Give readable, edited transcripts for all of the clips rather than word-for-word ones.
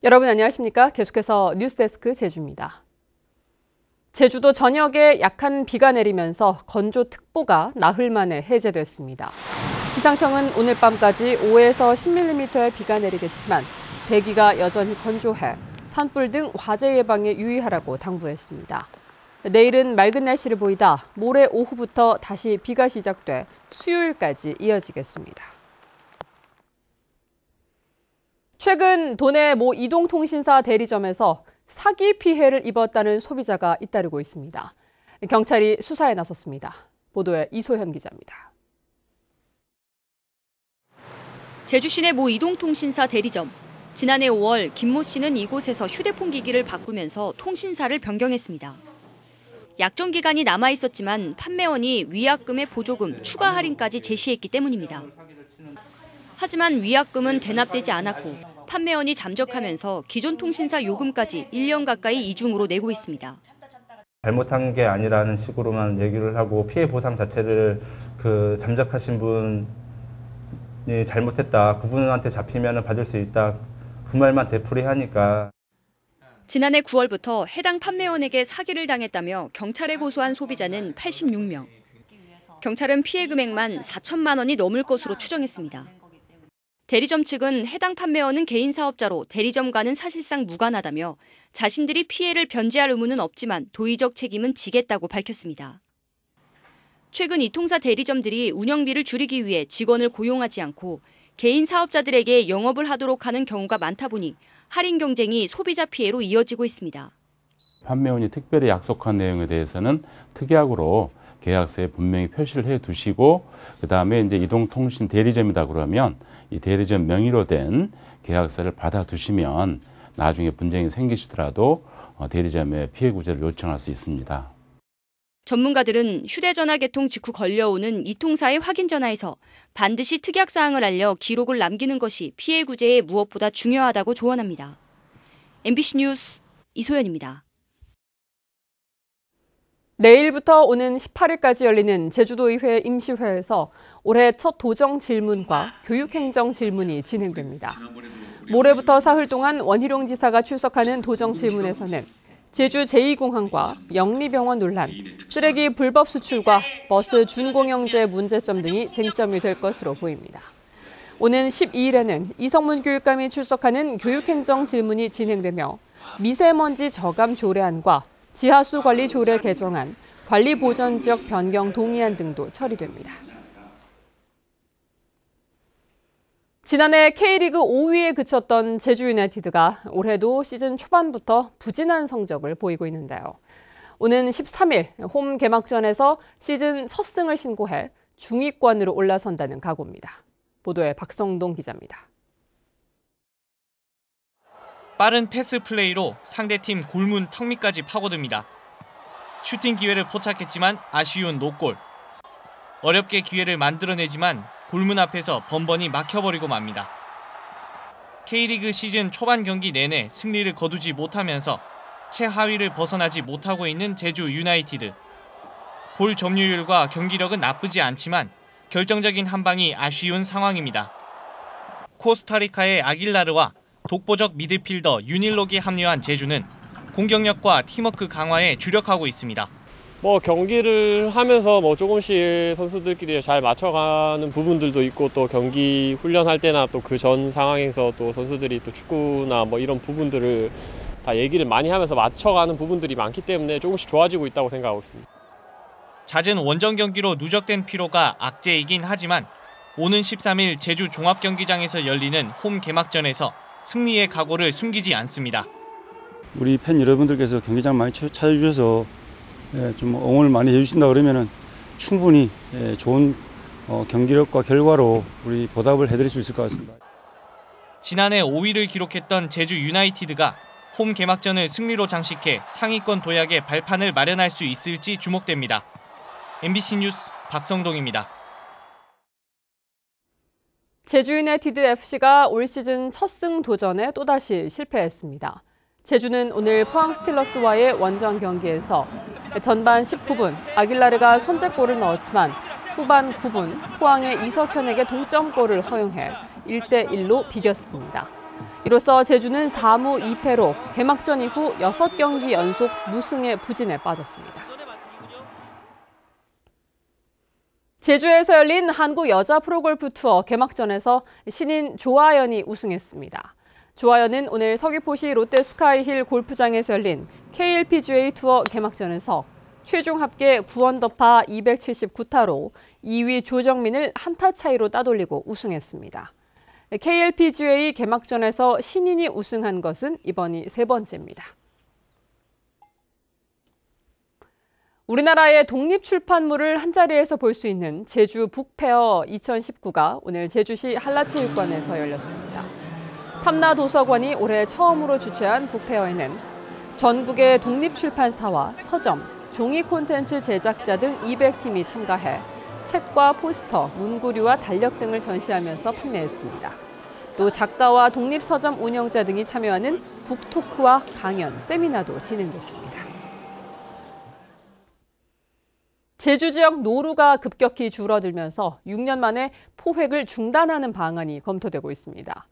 여러분 안녕하십니까? 계속해서 뉴스데스크 제주입니다. 제주도 전역에 약한 비가 내리면서 건조특보가 나흘 만에 해제됐습니다. 기상청은 오늘 밤까지 5에서 10mm의 비가 내리겠지만 대기가 여전히 건조해 산불 등 화재 예방에 유의하라고 당부했습니다. 내일은 맑은 날씨를 보이다 모레 오후부터 다시 비가 시작돼 수요일까지 이어지겠습니다. 최근 도내 모 이동통신사 대리점에서 사기 피해를 입었다는 소비자가 잇따르고 있습니다. 경찰이 수사에 나섰습니다. 보도에 이소현 기자입니다. 제주 시내 모 이동통신사 대리점. 지난해 5월 김모 씨는 이곳에서 휴대폰 기기를 바꾸면서 통신사를 변경했습니다. 약정 기간이 남아 있었지만 판매원이 위약금의 보조금, 추가 할인까지 제시했기 때문입니다. 하지만 위약금은 대납되지 않았고 판매원이 잠적하면서 기존 통신사 요금까지 1년 가까이 이중으로 내고 있습니다. 잘못한 게 아니라는 식으로만 얘기를 하고 피해 보상 자체를 잠적하신 분이 잘못했다, 그분한테 잡히면 받을 수 있다, 그 말만 되풀이하니까. 지난해 9월부터 해당 판매원에게 사기를 당했다며 경찰에 고소한 소비자는 86명. 경찰은 피해 금액만 4천만 원이 넘을 것으로 추정했습니다. 대리점 측은 해당 판매원은 개인 사업자로 대리점과는 사실상 무관하다며 자신들이 피해를 변제할 의무는 없지만 도의적 책임은 지겠다고 밝혔습니다. 최근 이 통사 대리점들이 운영비를 줄이기 위해 직원을 고용하지 않고 개인 사업자들에게 영업을 하도록 하는 경우가 많다 보니 할인 경쟁이 소비자 피해로 이어지고 있습니다. 판매원이 특별히 약속한 내용에 대해서는 특약으로 계약서에 분명히 표시를 해 두시고, 그다음에 이제 이동통신 대리점이다 그러면 이 대리점 명의로 된 계약서를 받아 두시면 나중에 분쟁이 생기시더라도 대리점에 피해 구제를 요청할 수 있습니다. 전문가들은 휴대전화 개통 직후 걸려오는 이 통사의 확인 전화에서 반드시 특약 사항을 알려 기록을 남기는 것이 피해 구제에 무엇보다 중요하다고 조언합니다. MBC 뉴스 이소연입니다. 내일부터 오는 18일까지 열리는 제주도의회 임시회에서 올해 첫 도정 질문과 교육행정 질문이 진행됩니다. 모레부터 사흘 동안 원희룡 지사가 출석하는 도정 질문에서는 제주 제2공항과 영리병원 논란, 쓰레기 불법 수출과 버스 준공영제 문제점 등이 쟁점이 될 것으로 보입니다. 오는 12일에는 이성문 교육감이 출석하는 교육행정 질문이 진행되며 미세먼지 저감 조례안과 지하수 관리 조례 개정안, 관리 보전 지역 변경 동의안 등도 처리됩니다. 지난해 K리그 5위에 그쳤던 제주 유나이티드가 올해도 시즌 초반부터 부진한 성적을 보이고 있는데요. 오는 13일 홈 개막전에서 시즌 첫 승을 신고해 중위권으로 올라선다는 각오입니다. 보도에 박성동 기자입니다. 빠른 패스 플레이로 상대팀 골문 턱 밑까지 파고듭니다. 슈팅 기회를 포착했지만 아쉬운 노골. 어렵게 기회를 만들어내지만 골문 앞에서 번번이 막혀버리고 맙니다. K리그 시즌 초반 경기 내내 승리를 거두지 못하면서 최하위를 벗어나지 못하고 있는 제주 유나이티드. 볼 점유율과 경기력은 나쁘지 않지만 결정적인 한 방이 아쉬운 상황입니다. 코스타리카의 아길라르와 독보적 미드필더 윤일록이 합류한 제주는 공격력과 팀워크 강화에 주력하고 있습니다. 경기를 하면서 조금씩 선수들끼리 잘 맞춰가는 부분들도 있고, 또 경기 훈련할 때나 또 그 전 상황에서 또 선수들이 또 축구나 이런 부분들을 다 얘기를 많이 하면서 맞춰가는 부분들이 많기 때문에 조금씩 좋아지고 있다고 생각하고 있습니다. 잦은 원정 경기로 누적된 피로가 악재이긴 하지만 오는 13일 제주 종합경기장에서 열리는 홈 개막전에서 승리의 각오를 숨기지 않습니다. 우리 팬 여러분들께서 경기장 많이 찾아주셔서 좀 응원을 많이 해주신다 그러면은 충분히 좋은 경기력과 결과로 우리 보답을 해드릴 수 있을 것 같습니다. 지난해 5위를 기록했던 제주 유나이티드가 홈 개막전을 승리로 장식해 상위권 도약의 발판을 마련할 수 있을지 주목됩니다. MBC 뉴스 박성동입니다. 제주 유나이티드 FC가 올 시즌 첫 승 도전에 또다시 실패했습니다. 제주는 오늘 포항 스틸러스와의 원정 경기에서 전반 19분 아길라르가 선제골을 넣었지만 후반 9분 포항의 이석현에게 동점골을 허용해 1대1로 비겼습니다. 이로써 제주는 4무 2패로 개막전 이후 6경기 연속 무승의 부진에 빠졌습니다. 제주에서 열린 한국 여자 프로골프 투어 개막전에서 신인 조아연이 우승했습니다. 조아연은 오늘 서귀포시 롯데스카이힐 골프장에서 열린 KLPGA 투어 개막전에서 최종 합계 9언더파 279타로 2위 조정민을 한타 차이로 따돌리고 우승했습니다. KLPGA 개막전에서 신인이 우승한 것은 이번이 세 번째입니다. 우리나라의 독립출판물을 한자리에서 볼 수 있는 제주 북페어 2019가 오늘 제주시 한라체육관에서 열렸습니다. 탐나도서관이 올해 처음으로 주최한 북페어에는 전국의 독립출판사와 서점, 종이 콘텐츠 제작자 등 200팀이 참가해 책과 포스터, 문구류와 달력 등을 전시하면서 판매했습니다. 또 작가와 독립서점 운영자 등이 참여하는 북토크와 강연, 세미나도 진행됐습니다. 제주 지역 노루가 급격히 줄어들면서 6년 만에 포획을 중단하는 방안이 검토되고 있습니다.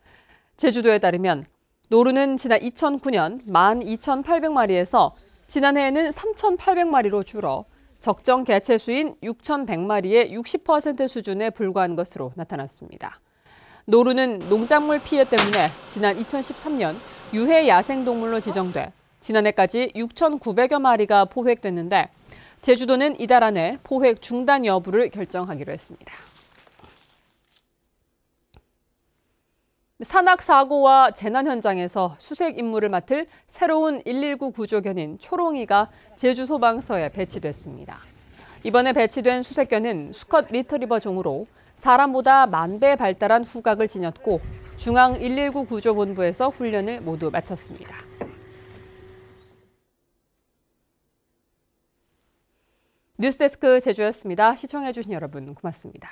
제주도에 따르면 노루는 지난 2009년 12,800마리에서 지난해에는 3,800마리로 줄어 적정 개체수인 6,100마리의 60% 수준에 불과한 것으로 나타났습니다. 노루는 농작물 피해 때문에 지난 2013년 유해 야생동물로 지정돼 지난해까지 6,900여 마리가 포획됐는데 제주도는 이달 안에 포획 중단 여부를 결정하기로 했습니다. 산악사고와 재난 현장에서 수색 임무를 맡을 새로운 119 구조견인 초롱이가 제주소방서에 배치됐습니다. 이번에 배치된 수색견은 수컷 리트리버 종으로 사람보다 10,000배 발달한 후각을 지녔고 중앙 119 구조본부에서 훈련을 모두 마쳤습니다. 뉴스데스크 제주였습니다. 시청해주신 여러분 고맙습니다.